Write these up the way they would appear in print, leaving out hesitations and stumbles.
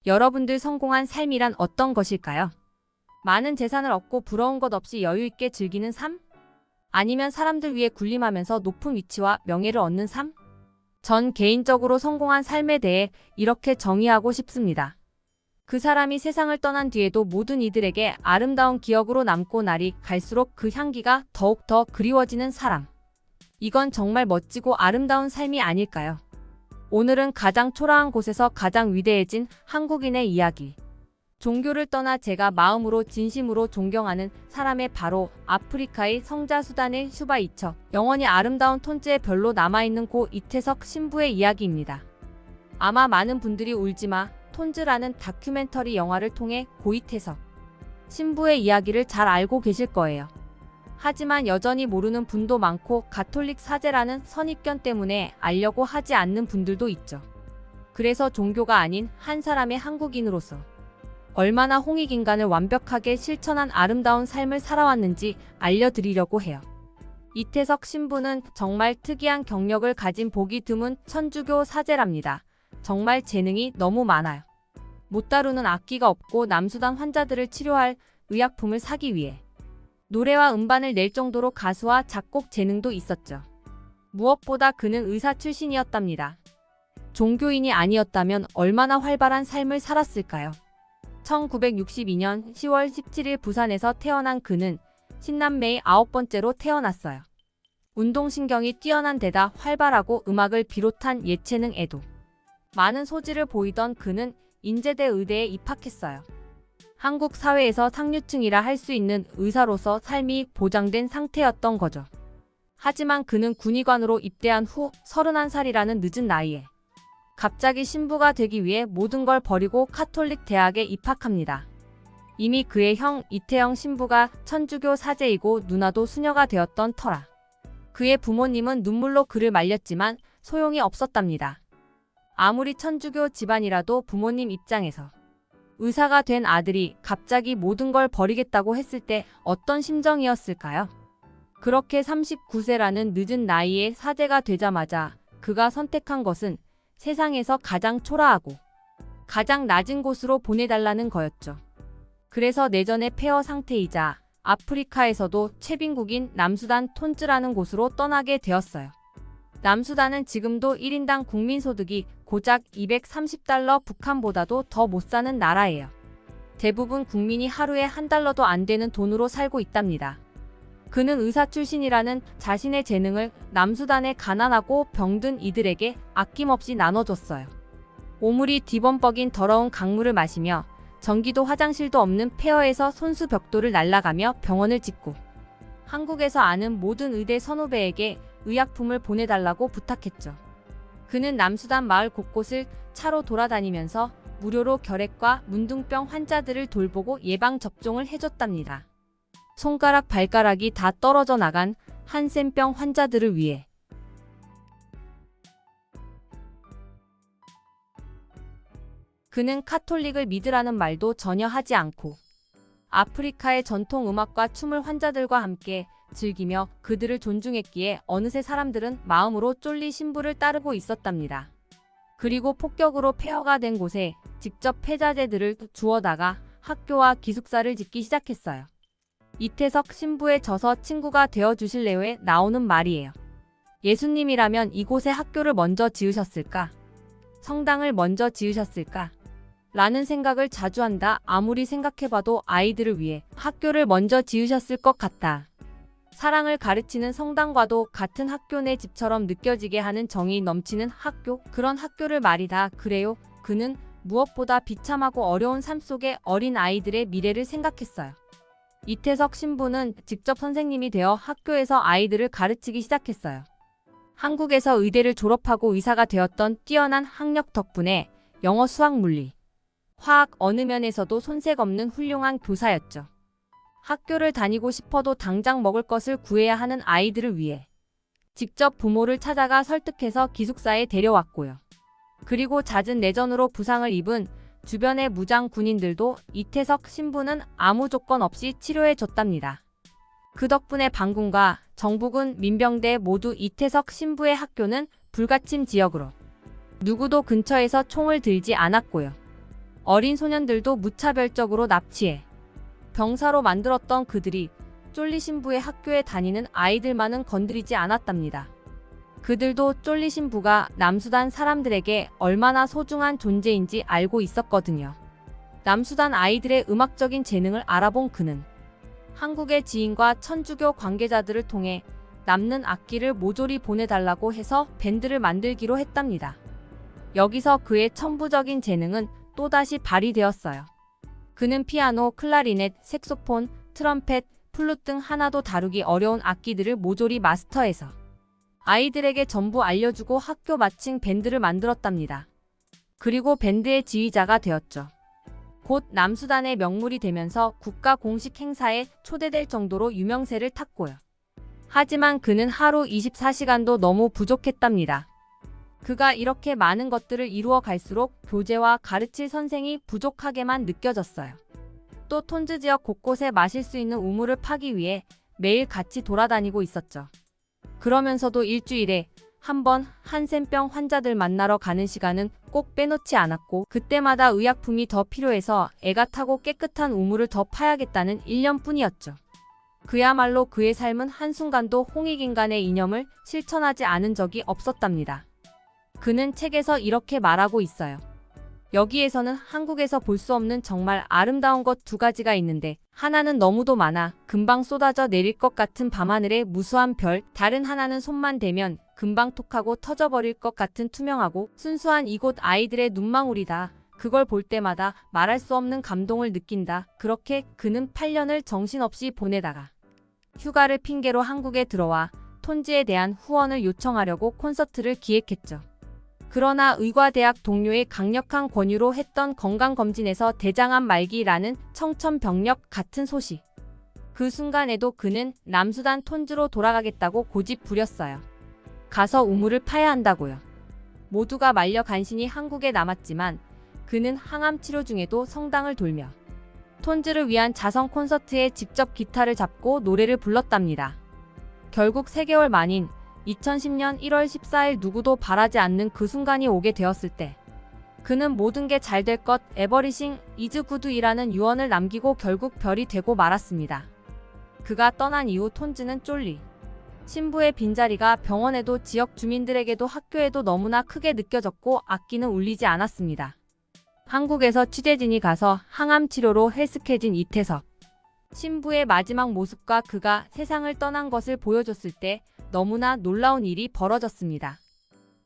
여러분들 성공한 삶이란 어떤 것일까요? 많은 재산을 얻고 부러운 것 없이 여유 있게 즐기는 삶? 아니면 사람들 위해 군림하면서 높은 위치와 명예를 얻는 삶? 전 개인적으로 성공한 삶에 대해 이렇게 정의하고 싶습니다. 그 사람이 세상을 떠난 뒤에도 모든 이들에게 아름다운 기억으로 남고 날이 갈수록 그 향기가 더욱 더 그리워지는 사람. 이건 정말 멋지고 아름다운 삶이 아닐까요? 오늘은 가장 초라한 곳에서 가장 위대해진 한국인의 이야기. 종교를 떠나 제가 마음으로 진심으로 존경하는 사람의 바로 아프리카의 성자 수단의 슈바 이처, 영원히 아름다운 톤즈에 별로 남아있는 고 이태석 신부의 이야기입니다. 아마 많은 분들이 울지마 톤즈라는 다큐멘터리 영화를 통해 고 이태석 신부의 이야기를 잘 알고 계실 거예요. 하지만 여전히 모르는 분도 많고 가톨릭 사제라는 선입견 때문에 알려고 하지 않는 분들도 있죠. 그래서 종교가 아닌 한 사람의 한국인으로서 얼마나 홍익인간을 완벽하게 실천한 아름다운 삶을 살아왔는지 알려드리려고 해요. 이태석 신부는 정말 특이한 경력을 가진 보기 드문 천주교 사제랍니다. 정말 재능이 너무 많아요. 못 다루는 악기가 없고 남수단 환자들을 치료할 의약품을 사기 위해 노래와 음반을 낼 정도로 가수와 작곡 재능도 있었죠. 무엇보다 그는 의사 출신이었답니다. 종교인이 아니었다면 얼마나 활발한 삶을 살았을까요? 1962년 10월 17일 부산에서 태어난 그는 신남매의 9번째로 태어났어요. 운동신경이 뛰어난 데다 활발하고 음악을 비롯한 예체능에도 많은 소질을 보이던 그는 인제대 의대에 입학했어요. 한국 사회에서 상류층이라 할 수 있는 의사로서 삶이 보장된 상태였던 거죠. 하지만 그는 군의관으로 입대한 후 31살이라는 늦은 나이에 갑자기 신부가 되기 위해 모든 걸 버리고 카톨릭 대학에 입학합니다. 이미 그의 형 이태영 신부가 천주교 사제이고 누나도 수녀가 되었던 터라 그의 부모님은 눈물로 그를 말렸지만 소용이 없었답니다. 아무리 천주교 집안이라도 부모님 입장에서 의사가 된 아들이 갑자기 모든 걸 버리겠다고 했을 때 어떤 심정이었을까요? 그렇게 39세라는 늦은 나이에 사제가 되자마자 그가 선택한 것은 세상에서 가장 초라하고 가장 낮은 곳으로 보내달라는 거였죠. 그래서 내전의 폐허 상태이자 아프리카에서도 최빈국인 남수단 톤즈라는 곳으로 떠나게 되었어요. 남수단은 지금도 1인당 국민소득이 고작 230달러, 북한보다도 더 못 사는 나라예요. 대부분 국민이 하루에 $1도 안 되는 돈으로 살고 있답니다. 그는 의사 출신이라는 자신의 재능을 남수단의 가난하고 병든 이들에게 아낌없이 나눠줬어요. 오물이 뒤범벅인 더러운 강물을 마시며 전기도 화장실도 없는 폐허에서 손수 벽돌을 날아가며 병원을 짓고 한국에서 아는 모든 의대 선후배에게 의약품을 보내달라고 부탁했죠. 그는 남수단 마을 곳곳을 차로 돌아다니면서 무료로 결핵과 문둥병 환자들을 돌보고 예방접종을 해줬답니다. 손가락 발가락이 다 떨어져 나간 한센병 환자들을 위해. 그는 카톨릭을 믿으라는 말도 전혀 하지 않고 아프리카의 전통 음악과 춤을 환자들과 함께 즐기며 그들을 존중했기에 어느새 사람들은 마음으로 쫄리 신부를 따르고 있었답니다. 그리고 폭격으로 폐허가 된 곳에 직접 폐자재들을 주워다가 학교와 기숙사를 짓기 시작했어요. 이태석 신부의 저서 친구가 되어주실래요에 나오는 말이에요. 예수님이라면 이곳에 학교를 먼저 지으셨을까? 성당을 먼저 지으셨을까? 라는 생각을 자주 한다. 아무리 생각해봐도 아이들을 위해 학교를 먼저 지으셨을 것 같다. 사랑을 가르치는 성당과도 같은 학교 내 집처럼 느껴지게 하는 정이 넘치는 학교, 그런 학교를 말이다. 그래요. 그는 무엇보다 비참하고 어려운 삶 속의 어린 아이들의 미래를 생각했어요. 이태석 신부는 직접 선생님이 되어 학교에서 아이들을 가르치기 시작했어요. 한국에서 의대를 졸업하고 의사가 되었던 뛰어난 학력 덕분에 영어, 수학, 물리, 화학 어느 면에서도 손색 없는 훌륭한 교사였죠. 학교를 다니고 싶어도 당장 먹을 것을 구해야 하는 아이들을 위해 직접 부모를 찾아가 설득해서 기숙사에 데려왔고요. 그리고 잦은 내전으로 부상을 입은 주변의 무장 군인들도 이태석 신부는 아무 조건 없이 치료해줬답니다. 그 덕분에 반군과 정부군, 민병대 모두 이태석 신부의 학교는 불가침 지역으로 누구도 근처에서 총을 들지 않았고요. 어린 소년들도 무차별적으로 납치해 병사로 만들었던 그들이 쫄리 신부의 학교에 다니는 아이들만은 건드리지 않았답니다. 그들도 쫄리 신부가 남수단 사람들에게 얼마나 소중한 존재인지 알고 있었거든요. 남수단 아이들의 음악적인 재능을 알아본 그는 한국의 지인과 천주교 관계자들을 통해 남는 악기를 모조리 보내달라고 해서 밴드를 만들기로 했답니다. 여기서 그의 천부적인 재능은 또다시 발휘되었어요. 그는 피아노, 클라리넷, 색소폰, 트럼펫, 플룻 등 하나도 다루기 어려운 악기들을 모조리 마스터해서 아이들에게 전부 알려주고 학교 마칭 밴드를 만들었답니다. 그리고 밴드의 지휘자가 되었죠. 곧 남수단의 명물이 되면서 국가 공식 행사에 초대될 정도로 유명세를 탔고요. 하지만 그는 하루 24시간도 너무 부족했답니다. 그가 이렇게 많은 것들을 이루어 갈수록 교재와 가르칠 선생이 부족하게만 느껴졌어요. 또 톤즈 지역 곳곳에 마실 수 있는 우물을 파기 위해 매일 같이 돌아다니고 있었죠. 그러면서도 일주일에 한 번 한센병 환자들 만나러 가는 시간은 꼭 빼놓지 않았고 그때마다 의약품이 더 필요해서 애가 타고 깨끗한 우물을 더 파야겠다는 일념뿐이었죠. 그야말로 그의 삶은 한순간도 홍익인간의 이념을 실천하지 않은 적이 없었답니다. 그는 책에서 이렇게 말하고 있어요. 여기에서는 한국에서 볼 수 없는 정말 아름다운 것 두 가지가 있는데 하나는 너무도 많아 금방 쏟아져 내릴 것 같은 밤하늘의 무수한 별, 다른 하나는 손만 대면 금방 톡하고 터져버릴 것 같은 투명하고 순수한 이곳 아이들의 눈망울이다. 그걸 볼 때마다 말할 수 없는 감동을 느낀다. 그렇게 그는 8년을 정신없이 보내다가 휴가를 핑계로 한국에 들어와 톤즈에 대한 후원을 요청하려고 콘서트를 기획했죠. 그러나 의과대학 동료의 강력한 권유로 했던 건강검진에서 대장암 말기라는 청천벽력 같은 소식. 그 순간에도 그는 남수단 톤즈로 돌아가겠다고 고집 부렸어요. 가서 우물을 파야 한다고요. 모두가 말려 간신히 한국에 남았지만 그는 항암 치료 중에도 성당을 돌며 톤즈를 위한 자선 콘서트에 직접 기타를 잡고 노래를 불렀답니다. 결국 3개월 만인 2010년 1월 14일 누구도 바라지 않는 그 순간이 오게 되었을 때 그는 모든 게 잘 될 것 에버리싱 이즈 구드이라는 유언을 남기고 결국 별이 되고 말았습니다. 그가 떠난 이후 톤즈는 쫄리 신부의 빈자리가 병원에도 지역 주민들에게도 학교에도 너무나 크게 느껴졌고 악기는 울리지 않았습니다. 한국에서 취재진이 가서 항암 치료로 헬스케진 이태석 신부의 마지막 모습과 그가 세상을 떠난 것을 보여줬을 때 너무나 놀라운 일이 벌어졌습니다.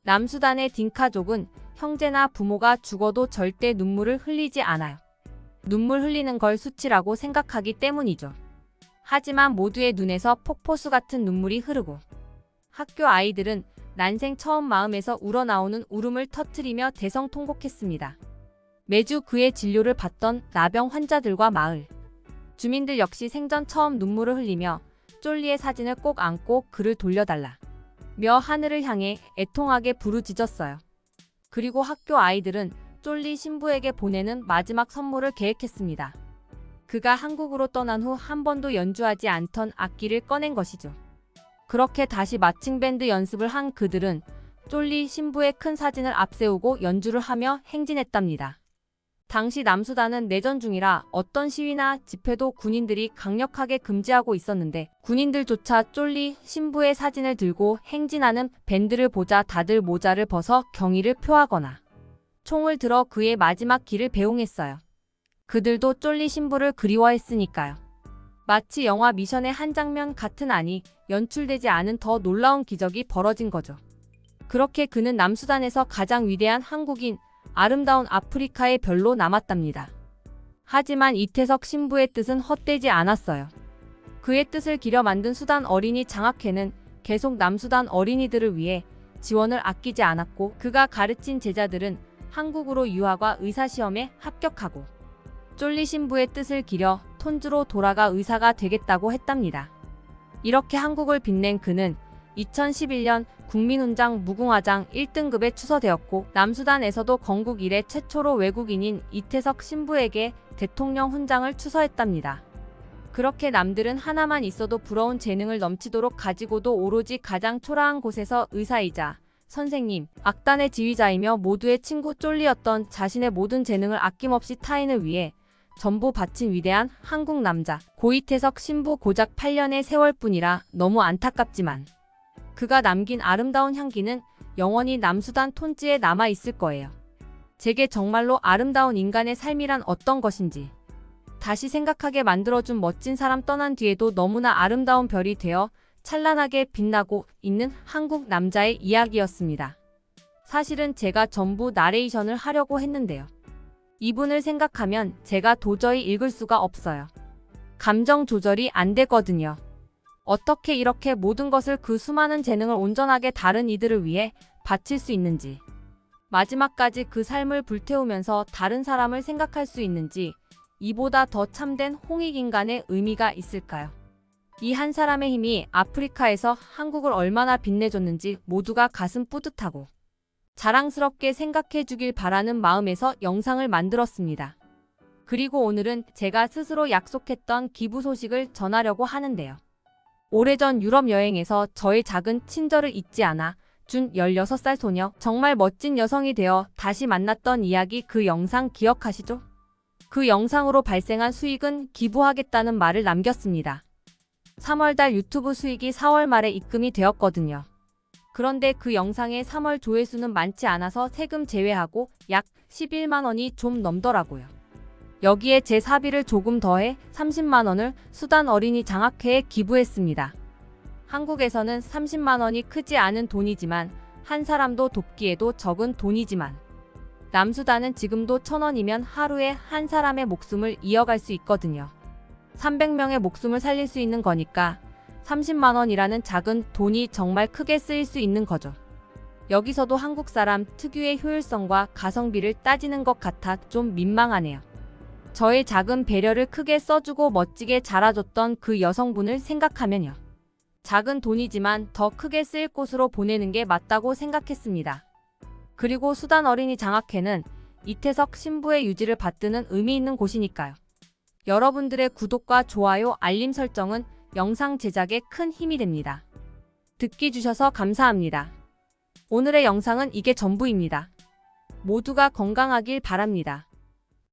남수단의 딩카족은 형제나 부모가 죽어도 절대 눈물을 흘리지 않아요. 눈물 흘리는 걸 수치라고 생각하기 때문이죠. 하지만 모두의 눈에서 폭포수 같은 눈물이 흐르고 학교 아이들은 난생 처음 마음에서 우러나오는 울음을 터뜨리며 대성통곡했습니다. 매주 그의 진료를 받던 나병 환자들과 마을 주민들 역시 생전 처음 눈물을 흘리며 쫄리의 사진을 꼭 안고 그를 돌려달라 며 하늘을 향해 애통하게 부르짖었어요. 그리고 학교 아이들은 쫄리 신부에게 보내는 마지막 선물을 계획했습니다. 그가 한국으로 떠난 후 한 번도 연주하지 않던 악기를 꺼낸 것이죠. 그렇게 다시 마칭 밴드 연습을 한 그들은 쫄리 신부의 큰 사진을 앞세우고 연주를 하며 행진했답니다. 당시 남수단은 내전 중이라 어떤 시위나 집회도 군인들이 강력하게 금지하고 있었는데 군인들조차 쫄리 신부의 사진을 들고 행진하는 밴드를 보자 다들 모자를 벗어 경의를 표하거나 총을 들어 그의 마지막 길을 배웅했어요. 그들도 쫄리 신부를 그리워했으니까요. 마치 영화 미션의 한 장면 같은 아니 연출되지 않은 더 놀라운 기적이 벌어진 거죠. 그렇게 그는 남수단에서 가장 위대한 한국인 아름다운 아프리카의 별로 남았답니다. 하지만 이태석 신부의 뜻은 헛되지 않았어요. 그의 뜻을 기려 만든 수단 어린이 장학회는 계속 남수단 어린이들을 위해 지원을 아끼지 않았고 그가 가르친 제자들은 한국으로 유학과 의사시험에 합격하고 쫄리 신부의 뜻을 기려 톤즈로 돌아가 의사가 되겠다고 했답니다. 이렇게 한국을 빛낸 그는 2011년 국민훈장 무궁화장 1등급에 추서되었고 남수단에서도 건국 이래 최초로 외국인인 이태석 신부에게 대통령 훈장을 추서했답니다. 그렇게 남들은 하나만 있어도 부러운 재능을 넘치도록 가지고도 오로지 가장 초라한 곳에서 의사이자 선생님, 악단의 지휘자이며 모두의 친구 쫄리였던 자신의 모든 재능을 아낌없이 타인을 위해 전부 바친 위대한 한국 남자 고이태석 신부 고작 8년의 세월뿐이라 너무 안타깝지만 그가 남긴 아름다운 향기는 영원히 남수단 톤지에 남아있을 거예요. 제게 정말로 아름다운 인간의 삶이란 어떤 것인지 다시 생각하게 만들어준 멋진 사람 떠난 뒤에도 너무나 아름다운 별이 되어 찬란하게 빛나고 있는 한국 남자의 이야기였습니다. 사실은 제가 전부 나레이션을 하려고 했는데요. 이분을 생각하면 제가 도저히 읽을 수가 없어요. 감정 조절이 안 되거든요. 어떻게 이렇게 모든 것을 그 수많은 재능을 온전하게 다른 이들을 위해 바칠 수 있는지, 마지막까지 그 삶을 불태우면서 다른 사람을 생각할 수 있는지, 이보다 더 참된 홍익인간의 의미가 있을까요? 이 한 사람의 힘이 아프리카에서 한국을 얼마나 빛내줬는지 모두가 가슴 뿌듯하고 자랑스럽게 생각해 주길 바라는 마음에서 영상을 만들었습니다. 그리고 오늘은 제가 스스로 약속했던 기부 소식을 전하려고 하는데요. 오래전 유럽 여행에서 저의 작은 친절을 잊지 않아 준 16살 소녀, 정말 멋진 여성이 되어 다시 만났던 이야기, 그 영상 기억하시죠? 그 영상으로 발생한 수익은 기부하겠다는 말을 남겼습니다. 3월달 유튜브 수익이 4월 말에 입금이 되었거든요. 그런데 그 영상의 3월 조회수는 많지 않아서 세금 제외하고 약 11만 원이 좀 넘더라고요. 여기에 제 사비를 조금 더해 30만 원을 수단 어린이 장학회에 기부했습니다. 한국에서는 30만 원이 크지 않은 돈이지만 한 사람도 돕기에도 적은 돈이지만 남수단은 지금도 1,000원이면 하루에 한 사람의 목숨을 이어갈 수 있거든요. 300명의 목숨을 살릴 수 있는 거니까 30만 원이라는 작은 돈이 정말 크게 쓰일 수 있는 거죠. 여기서도 한국 사람 특유의 효율성과 가성비를 따지는 것 같아 좀 민망하네요. 저의 작은 배려를 크게 써주고 멋지게 자라줬던 그 여성분을 생각하면요. 작은 돈이지만 더 크게 쓰일 곳으로 보내는 게 맞다고 생각했습니다. 그리고 수단 어린이 장학회는 이태석 신부의 유지를 받드는 의미 있는 곳이니까요. 여러분들의 구독과 좋아요, 알림 설정은 영상 제작에 큰 힘이 됩니다. 듣기 주셔서 감사합니다. 오늘의 영상은 이게 전부입니다. 모두가 건강하길 바랍니다.